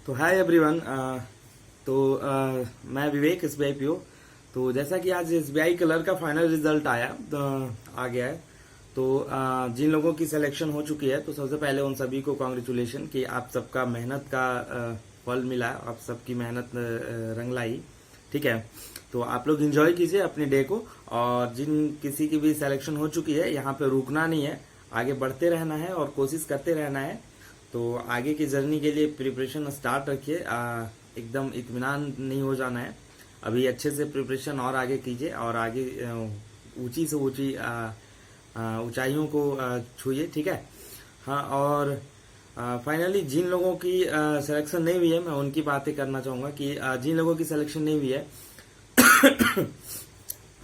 तो hi everyone. मैं विवेक SBI PO. तो जैसा कि आज एसबीआई कलर का फाइनल रिजल्ट आया आ गया है। तो जिन लोगों की सिलेक्शन हो चुकी है तो सबसे पहले उन सभी को कॉन्ग्रेचुलेशन कि आप सबका मेहनत का फल मिला, आप सबकी मेहनत रंग लाई। ठीक है, तो आप लोग एंजॉय कीजिए अपने डे को। और जिन किसी की भी सिलेक्शन हो चुकी है, यहाँ पे रुकना नहीं है, आगे बढ़ते रहना है और कोशिश करते रहना है। तो आगे की जर्नी के लिए प्रिपरेशन स्टार्ट रखिए, एकदम इत्मीनान नहीं हो जाना है। अभी अच्छे से प्रिपरेशन और आगे कीजिए और आगे ऊंची से ऊंची ऊंचाइयों को छूइए। ठीक है, हाँ। और फाइनली जिन लोगों की सिलेक्शन नहीं हुई है, मैं उनकी बातें करना चाहूंगा कि जिन लोगों की सिलेक्शन नहीं हुई है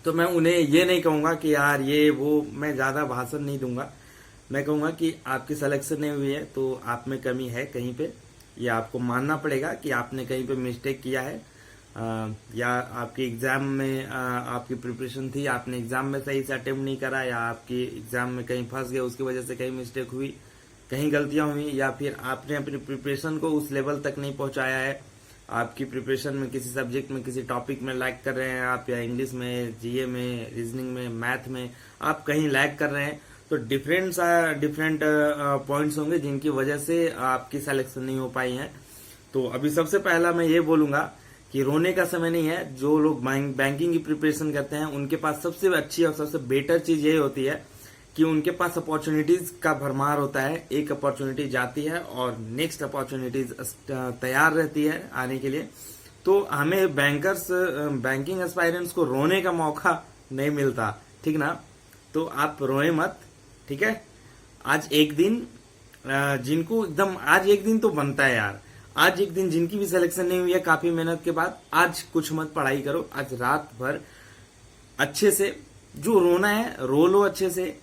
तो मैं उन्हें ये नहीं कहूंगा कि यार ये वो, मैं ज्यादा भाषण नहीं दूंगा। मैं कहूंगा कि आपकी सिलेक्शन नहीं हुई है तो आप में कमी है कहीं पे, या आपको मानना पड़ेगा कि आपने कहीं पे मिस्टेक किया है। या आपके एग्जाम में आपकी प्रिपरेशन थी, आपने एग्जाम में सही से अटेम्प्ट नहीं करा, या आपकी एग्जाम में कहीं फंस गए, उसकी वजह से कहीं मिस्टेक हुई, कहीं गलतियां हुई, या फिर आपने अपनी प्रिपरेशन को उस लेवल तक नहीं पहुंचाया है। आपकी प्रिपरेशन में किसी सब्जेक्ट में, किसी टॉपिक में लैग कर रहे हैं आप, या इंग्लिश में, जीए में, रीजनिंग में, मैथ में आप कहीं लैग कर रहे हैं। तो डिफरेंट पॉइंट्स होंगे जिनकी वजह से आपकी सिलेक्शन नहीं हो पाई है। तो अभी सबसे पहला मैं ये बोलूंगा कि रोने का समय नहीं है। जो लोग बैंकिंग की प्रिपरेशन करते हैं उनके पास सबसे अच्छी और सबसे बेटर चीज ये होती है कि उनके पास अपॉर्चुनिटीज का भरमार होता है। एक अपॉर्चुनिटी जाती है और नेक्स्ट अपॉर्चुनिटीज तैयार रहती है आने के लिए। तो हमें बैंकिंग एस्पायरेंट्स को रोने का मौका नहीं मिलता, ठीक ना। तो आप रोए मत, ठीक है। आज एक दिन जिनको एकदम आज एक दिन तो बनता है यार, आज एक दिन जिनकी भी सिलेक्शन नहीं हुई है काफी मेहनत के बाद, आज कुछ मत पढ़ाई करो, आज रात भर अच्छे से जो रोना है रो लो, अच्छे से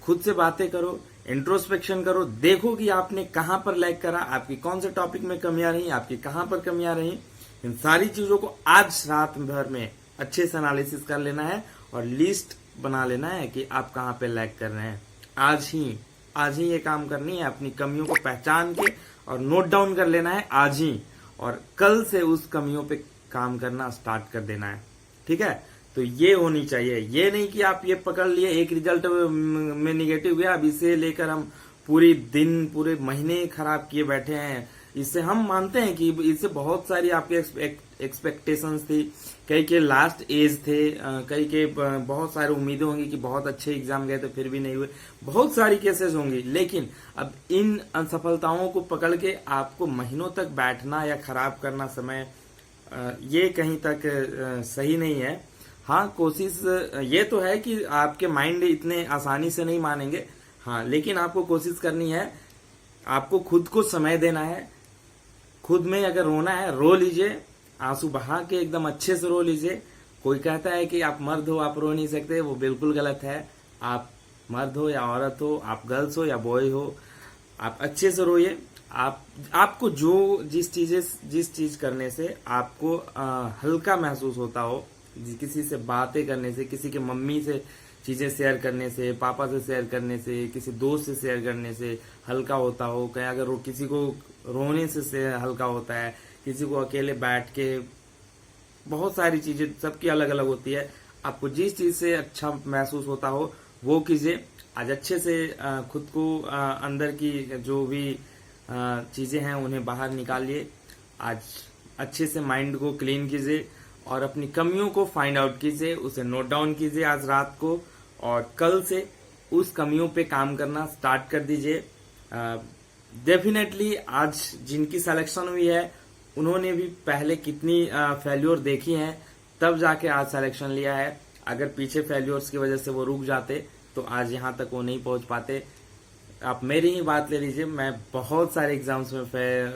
खुद से बातें करो, इंट्रोस्पेक्शन करो, देखो कि आपने कहां पर लैग करा, आपकी कौन से टॉपिक में कमियां रही, आपकी कहां पर कमियां रही। इन सारी चीजों को आज रात भर में अच्छे से एनालिसिस कर लेना है और लिस्ट बना लेना है कि आप कहां पे लैग कर रहे हैं। आज ही ये काम करनी है, अपनी कमियों को पहचान के और नोट डाउन कर लेना है आज ही, और कल से उस कमियों पे काम करना स्टार्ट कर देना है। ठीक है, तो ये होनी चाहिए। ये नहीं कि आप ये पकड़ लिए एक रिजल्ट में निगेटिव गया, अब इसे लेकर हम पूरी दिन पूरे महीने खराब किए बैठे हैं। इससे हम मानते हैं कि इससे बहुत सारी आपकी एक्सपेक्टेशंस थी, कई के लास्ट एज थे, कई के बहुत सारी उम्मीदें होंगी कि बहुत अच्छे एग्जाम गए तो फिर भी नहीं हुए, बहुत सारी केसेस होंगी। लेकिन अब इन असफलताओं को पकड़ के आपको महीनों तक बैठना या खराब करना समय, ये कहीं तक सही नहीं है। हाँ, कोशिश ये तो है कि आपके माइंड इतने आसानी से नहीं मानेंगे, हाँ, लेकिन आपको कोशिश करनी है, आपको खुद को समय देना है। खुद में अगर रोना है रो लीजिए, आंसू बहा के एकदम अच्छे से रो लीजिए। कोई कहता है कि आप मर्द हो आप रो नहीं सकते, वो बिल्कुल गलत है। आप मर्द हो या औरत हो, आप गर्ल्स हो या बॉय हो, आप अच्छे से रोइए। आपको जिस चीज करने से आपको हल्का महसूस होता हो, किसी से बातें करने से, किसी के मम्मी से चीजें शेयर करने से, पापा से शेयर करने से, किसी दोस्त से शेयर करने से हल्का होता हो, कहीं अगर किसी को रोने से हल्का होता है, किसी को अकेले बैठ के, बहुत सारी चीजें सबकी अलग अलग होती है। आपको जिस चीज से अच्छा महसूस होता हो वो कीजिए। आज अच्छे से खुद को अंदर की जो भी चीजें हैं उन्हें बाहर निकालिए। आज अच्छे से माइंड को क्लीन कीजिए और अपनी कमियों को फाइंड आउट कीजिए, उसे नोट डाउन कीजिए आज रात को, और कल से उस कमियों पे काम करना स्टार्ट कर दीजिए। डेफिनेटली आज जिनकी सिलेक्शन हुई है उन्होंने भी पहले कितनी फेल्योर देखी हैं, तब जाके आज सिलेक्शन लिया है। अगर पीछे फेल्योर्स की वजह से वो रुक जाते तो आज यहाँ तक वो नहीं पहुंच पाते। आप मेरी ही बात ले लीजिए, मैं बहुत सारे एग्जाम्स में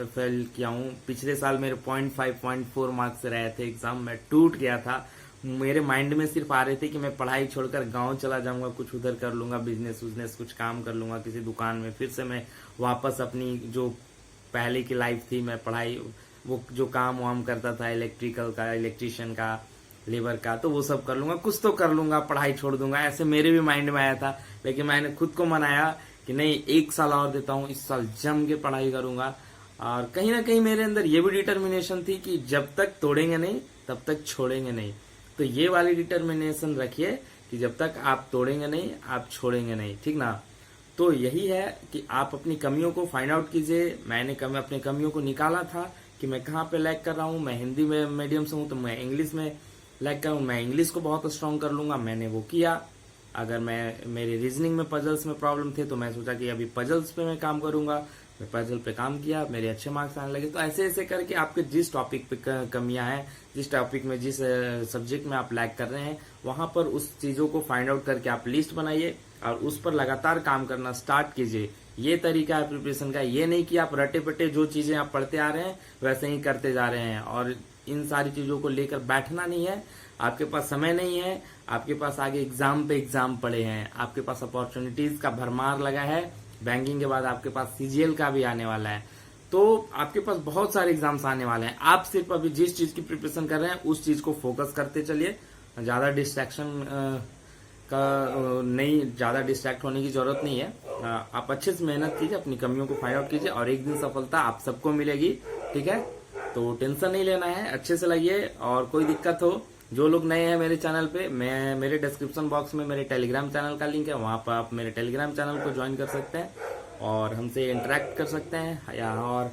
फेल किया हूँ। पिछले साल मेरे 0.4 मार्क्स रहे थे एग्जाम, मैं टूट गया था। मेरे माइंड में सिर्फ आ रहे थे कि मैं पढ़ाई छोड़कर गांव चला जाऊंगा, कुछ उधर कर लूंगा, बिजनेस कुछ काम कर लूंगा किसी दुकान में, फिर से मैं वापस अपनी जो पहले की लाइफ थी, मैं पढ़ाई वो जो काम वाम करता था इलेक्ट्रिकल का, इलेक्ट्रिशियन का, लेबर का, तो वो सब कर लूंगा, कुछ तो कर लूंगा, पढ़ाई छोड़ दूंगा, ऐसे मेरे भी माइंड में आया था। लेकिन मैंने खुद को मनाया कि नहीं, 1 साल और देता हूँ, इस साल जम के पढ़ाई करूंगा। और कहीं ना कहीं मेरे अंदर ये भी डिटर्मिनेशन थी कि जब तक तोड़ेंगे नहीं तब तक छोड़ेंगे नहीं। तो ये वाली डिटर्मिनेशन रखिए कि जब तक आप तोड़ेंगे नहीं आप छोड़ेंगे नहीं, ठीक ना। तो यही है कि आप अपनी कमियों को फाइंड आउट कीजिए। मैंने अपनी कमियों को निकाला था कि मैं कहाँ पे लैग कर रहा हूँ। मैं हिंदी में मीडियम से हूँ तो मैं इंग्लिश में लैग कर हूँ, मैं इंग्लिश को बहुत स्ट्रांग कर लूंगा, मैंने वो किया। अगर मेरी रीजनिंग में पजल्स में प्रॉब्लम थे तो मैं सोचा कि अभी पजल्स पे मैं काम करूंगा, मैं पजल पे काम किया, मेरे अच्छे मार्क्स आने लगे। तो ऐसे ऐसे करके आपके जिस टॉपिक पे कमियां हैं, जिस टॉपिक में जिस सब्जेक्ट में आप लैग कर रहे हैं, वहां पर उस चीजों को फाइंड आउट करके आप लिस्ट बनाइए और उस पर लगातार काम करना स्टार्ट कीजिए। ये तरीका है प्रिपरेशन का। ये नहीं कि आप रटे पटे जो चीजें आप पढ़ते आ रहे हैं वैसे ही करते जा रहे हैं और इन सारी चीजों को लेकर बैठना नहीं है। आपके पास समय नहीं है, आपके पास आगे एग्जाम पे एग्जाम पड़े हैं, आपके पास अपॉर्चुनिटीज का भरमार लगा है। बैंकिंग के बाद आपके पास सीजीएल का भी आने वाला है, तो आपके पास बहुत सारे एग्जाम्स आने वाले हैं। आप सिर्फ अभी जिस चीज की प्रिपरेशन कर रहे हैं उस चीज को फोकस करते चलिए। ज्यादा डिस्ट्रैक्शन ज्यादा डिस्ट्रैक्ट होने की जरूरत नहीं है। आप अच्छे से मेहनत कीजिए, अपनी कमियों को फाइंड आउट कीजिए और एक दिन सफलता आप सबको मिलेगी, ठीक है। तो टेंशन नहीं लेना है, अच्छे से लगिए। और कोई दिक्कत हो, जो लोग नए हैं मेरे चैनल पे, मैं मेरे डिस्क्रिप्शन बॉक्स में मेरे टेलीग्राम चैनल का लिंक है, वहां पर आप मेरे टेलीग्राम चैनल को ज्वाइन कर सकते हैं और हमसे इंटरेक्ट कर सकते हैं। और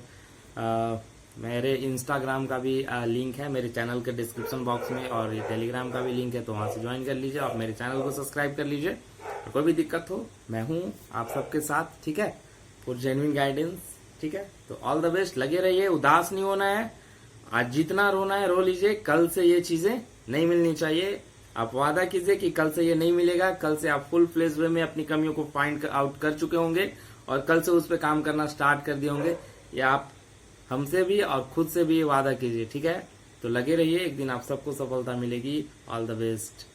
मेरे इंस्टाग्राम का भी लिंक है मेरे चैनल के डिस्क्रिप्शन बॉक्स में और ये टेलीग्राम का भी लिंक है, तो वहां से ज्वाइन कर लीजिए और मेरे चैनल को सब्सक्राइब कर लीजिए। तो कोई भी दिक्कत हो मैं हूँ आप सबके साथ, ठीक है, फॉर जेन्युइन गाइडेंस, ठीक है। तो ऑल द बेस्ट, लगे रहिए, उदास नहीं होना है। आज जितना रोना है रो लीजिए, कल से ये चीजें नहीं मिलनी चाहिए। आप वादा कीजिए कि कल से ये नहीं मिलेगा। कल से आप फुल फ्लेज वे में अपनी कमियों को फाइंड आउट कर चुके होंगे और कल से उस पर काम करना स्टार्ट कर दिए होंगे। ये आप हमसे भी और खुद से भी वादा कीजिए, ठीक है। तो लगे रहिए, एक दिन आप सबको सफलता मिलेगी। All the best.